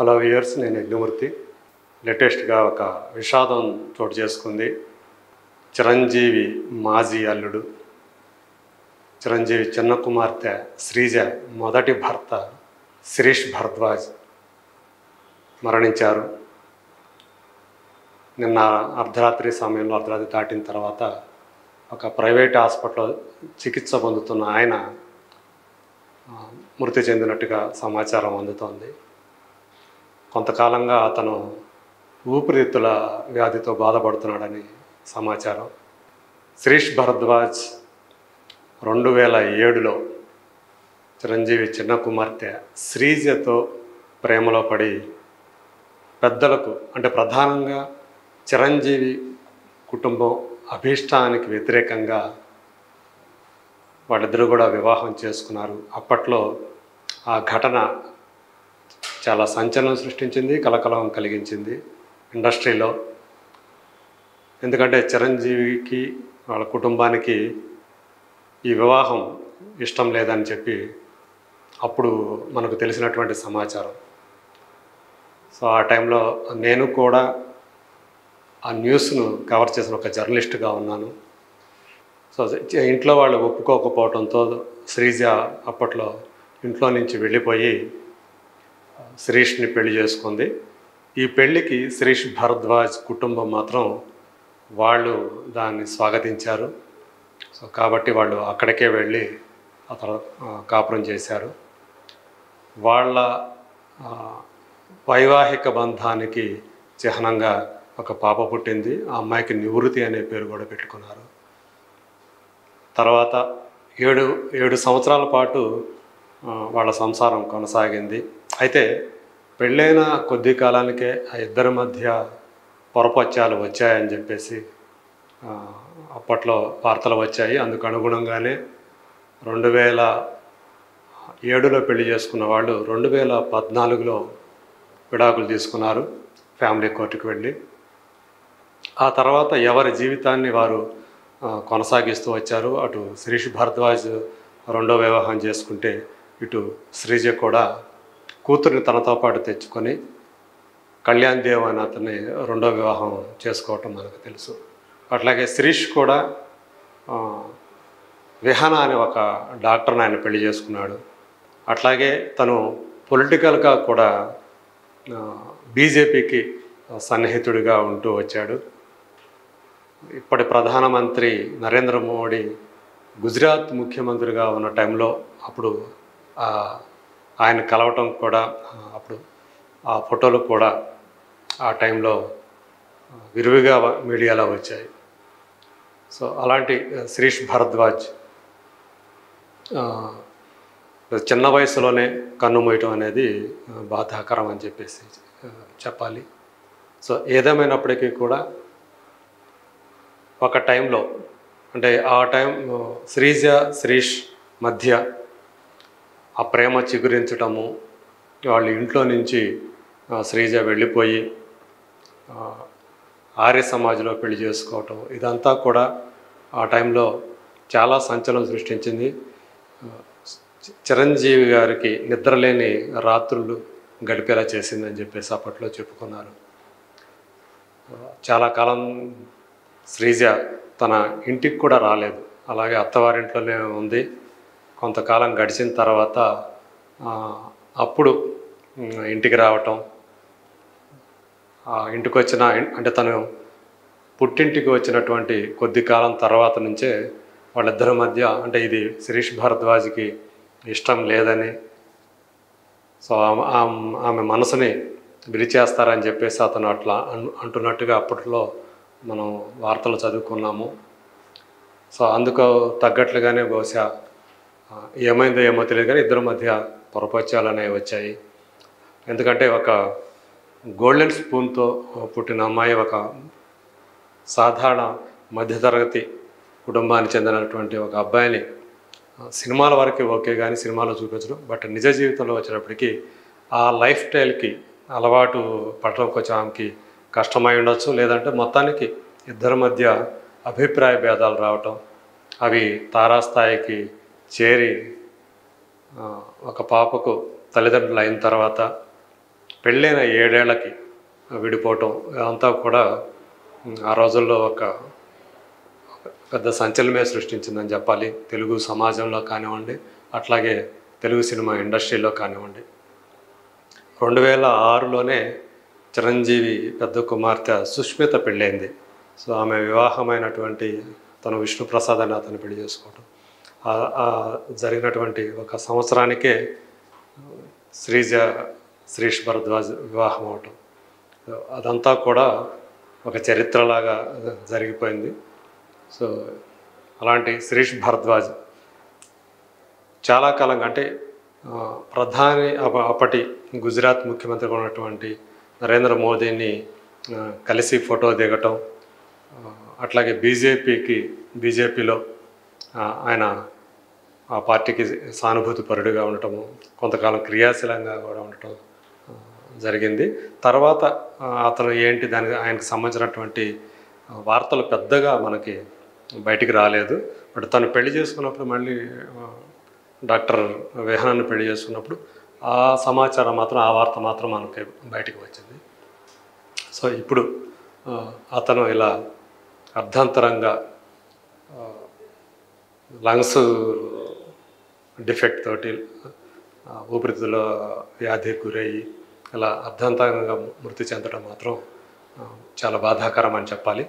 Hello viewers, నేను యజ్ఞమూర్తి. లేటెస్ట్గా ఒక విషాదం చోటు చేసుకుంది. చిరంజీవి మాజీ అల్లుడు, చిరంజీవి చిన్న కుమార్తె శ్రీజ మొదటి భర్త శిరీష్ భరద్వాజ్ మరణించారు. నిన్న అర్ధరాత్రి దాటిన తర్వాత ఒక ప్రైవేట్ హాస్పిటల్లో చికిత్స పొందుతున్న ఆయన మృతి చెందినట్టుగా సమాచారం అందుతోంది. కొంతకాలంగా అతను ఊపిరితిత్తుల వ్యాధితో బాధపడుతున్నాడని సమాచారం. శిరీష్ భరద్వాజ్ 2007లో చిరంజీవి చిన్న కుమార్తె శ్రీజతో ప్రేమలో పడి పెద్దలకు, అంటే ప్రధానంగా చిరంజీవి కుటుంబం అభీష్టానికి వ్యతిరేకంగా వాళ్ళిద్దరూ కూడా వివాహం చేసుకున్నారు. అప్పట్లో ఆ ఘటన చాలా సంచలనం సృష్టించింది, కలకలం కలిగించింది ఇండస్ట్రీలో. ఎందుకంటే చిరంజీవికి వాళ్ళ కుటుంబానికి ఈ వివాహం ఇష్టం లేదని చెప్పి అప్పుడు మనకు తెలిసినటువంటి సమాచారం. సో ఆ టైంలో నేను కూడా ఆ న్యూస్ను కవర్ చేసిన ఒక జర్నలిస్ట్గా ఉన్నాను. సో ఇంట్లో వాళ్ళు ఒప్పుకోకపోవడంతో శ్రీజ అప్పట్లో ఇంట్లో నుంచి వెళ్ళిపోయి శిరీష్ని పెళ్లి చేసుకుంది. ఈ పెళ్ళికి శిరీష్ భరద్వాజ్ కుటుంబం మాత్రం వాళ్ళు దాన్ని స్వాగతించారు. సో కాబట్టి వాళ్ళు అక్కడికే వెళ్ళి అతను కాపురం చేశారు. వాళ్ళ వైవాహిక బంధానికి చిహ్నంగా ఒక పాప పుట్టింది. ఆ అమ్మాయికి నివృత్తి అనే పేరు కూడా పెట్టుకున్నారు. తర్వాత 7 సంవత్సరాల పాటు వాళ్ళ సంసారం కొనసాగింది. అయితే పెళ్ళైన కొద్ది కాలానికే ఆ ఇద్దరి మధ్య పొరపచ్చాలు వచ్చాయని చెప్పేసి అప్పట్లో వార్తలు వచ్చాయి. అందుకు అనుగుణంగానే 2007లో పెళ్లి చేసుకున్న వాళ్ళు 2014లో విడాకులు తీసుకున్నారు, ఫ్యామిలీ కోర్టుకు వెళ్ళి. ఆ తర్వాత ఎవరి జీవితాన్ని వారు కొనసాగిస్తూ వచ్చారు. అటు శిరీష్ భరద్వాజ్ రెండో వివాహం చేసుకుంటే, ఇటు శ్రీజ కూడా కూతుర్ని తనతో పాటు తెచ్చుకొని కళ్యాణ్ దేవ్ అని అతన్ని రెండో వివాహం చేసుకోవటం మనకు తెలుసు. అట్లాగే శిరీష్ కూడా విహాన అనే ఒక డాక్టర్ని ఆయన పెళ్లి చేసుకున్నాడు. అట్లాగే తను పొలిటికల్గా కూడా బీజేపీకి సన్నిహితుడిగా ఉంటూ వచ్చాడు. ఇప్పటి ప్రధానమంత్రి నరేంద్ర మోడీ గుజరాత్ ముఖ్యమంత్రిగా ఉన్న టైంలో అప్పుడు ఆయన కలవటం కూడా, అప్పుడు ఆ ఫోటోలు కూడా ఆ టైంలో విరివిగా మీడియాలో వచ్చాయి. సో అలాంటి శిరీష్ భరద్వాజ్ చిన్న వయసులోనే కన్నుమూయటం అనేది బాధాకరం అని చెప్పేసి చెప్పాలి. సో ఏదేమైనప్పటికీ కూడా ఒక టైంలో, అంటే ఆ టైం శ్రీజ శిరీష్ మధ్య ఆ ప్రేమ చిగురించటము, వాళ్ళ ఇంట్లో నుంచి శ్రీజ వెళ్ళిపోయి ఆర్య సమాజ్లో పెళ్లి చేసుకోవటం, ఇదంతా కూడా ఆ టైంలో చాలా సంచలనం సృష్టించింది. చిరంజీవి గారికి నిద్రలేని రాత్రులు గడిపేలా చేసిందని చెప్పేసి అప్పట్లో చెప్పుకున్నారు. చాలా కాలం శ్రీజ తన ఇంటికి కూడా రాలేదు, అలాగే అత్తవారింట్లోనే ఉంది. కొంతకాలం గడిచిన తర్వాత అప్పుడు ఇంటికి రావటం, ఇంటికి వచ్చిన, అంటే తను పుట్టింటికి వచ్చినటువంటి కొద్ది కాలం తర్వాత నుంచే వాళ్ళిద్దరి మధ్య, అంటే ఇది శిరీష్ భరద్వాజ్కి ఇష్టం లేదని, సో ఆమె మనసుని విరిచేస్తారని చెప్పేసి అతను అట్లా అంటున్నట్టుగా అప్పట్లో మనం వార్తలు చదువుకున్నాము. సో అందుకు తగ్గట్లుగానే బహుశా ఏమైందో ఏమో తెలియదు కానీ ఇద్దరి మధ్య పొరపచ్చాలు అనేవి వచ్చాయి. ఎందుకంటే ఒక గోల్డెన్ స్పూన్తో పుట్టిన అమ్మాయి ఒక సాధారణ మధ్యతరగతి కుటుంబానికి చెందినటువంటి ఒక అబ్బాయిని సినిమాల వరకు ఓకే కానీ సినిమాలో చూపించడం, బట్ నిజ జీవితంలో వచ్చేటప్పటికి ఆ లైఫ్ స్టైల్కి అలవాటు పడడం కొంచెం ఆమెకి కష్టమై ఉండొచ్చు. లేదంటే మొత్తానికి ఇద్దరి మధ్య అభిప్రాయ భేదాలు రావటం, అవి తారాస్థాయికి చేరి ఒక పాపకు తల్లిదండ్రులు అయిన తర్వాత పెళ్ళైన 7 ఏళ్లకి విడిపోవటం అదంతా కూడా ఆ రోజుల్లో ఒక పెద్ద సంచలనమే సృష్టించిందని చెప్పాలి. తెలుగు సమాజంలో కానివ్వండి, అట్లాగే తెలుగు సినిమా ఇండస్ట్రీలో కానివ్వండి. 2006లోనే చిరంజీవి పెద్ద కుమార్తె సుష్మిత పెళ్ళైంది. సో ఆమె వివాహమైనటువంటి తను విష్ణుప్రసాద్ అని అతను పెళ్లి చేసుకోవటం, జరిగినటువంటి ఒక సంవత్సరానికే శిరీష్ భరద్వాజ్ వివాహం అవటం, అదంతా కూడా ఒక చరిత్రలాగా జరిగిపోయింది. సో అలాంటి శిరీష్ భరద్వాజ్ చాలా కాలంగా అంటే ప్రధాని అప్పటి గుజరాత్ ముఖ్యమంత్రిగా ఉన్నటువంటి నరేంద్ర మోదీని కలిసి ఫోటో దిగటం, అట్లాగే బీజేపీలో ఆయన ఆ పార్టీకి సానుభూతి పరుడుగా ఉండటము, కొంతకాలం క్రియాశీలంగా కూడా ఉండటం జరిగింది. తర్వాత అతను ఏంటి ఆయనకు సంబంధించినటువంటి వార్తలు పెద్దగా మనకి బయటికి రాలేదు. బట్ తను పెళ్లి చేసుకున్నప్పుడు మళ్ళీ డాక్టర్ వేహనాన్ని పెళ్లి చేసుకున్నప్పుడు ఆ సమాచారం మాత్రం, ఆ వార్త మాత్రం మనకి బయటికి వచ్చింది. సో ఇప్పుడు అతను ఇలా అర్ధాంతరంగా లంగ్స్ డిఫెక్ట్ తోటి ఊపిరితిత్తుల వ్యాధికి గురయ్యి ఇలా అర్ధాంతరంగా మృతి చెందడం మాత్రం చాలా బాధాకరం అని చెప్పాలి.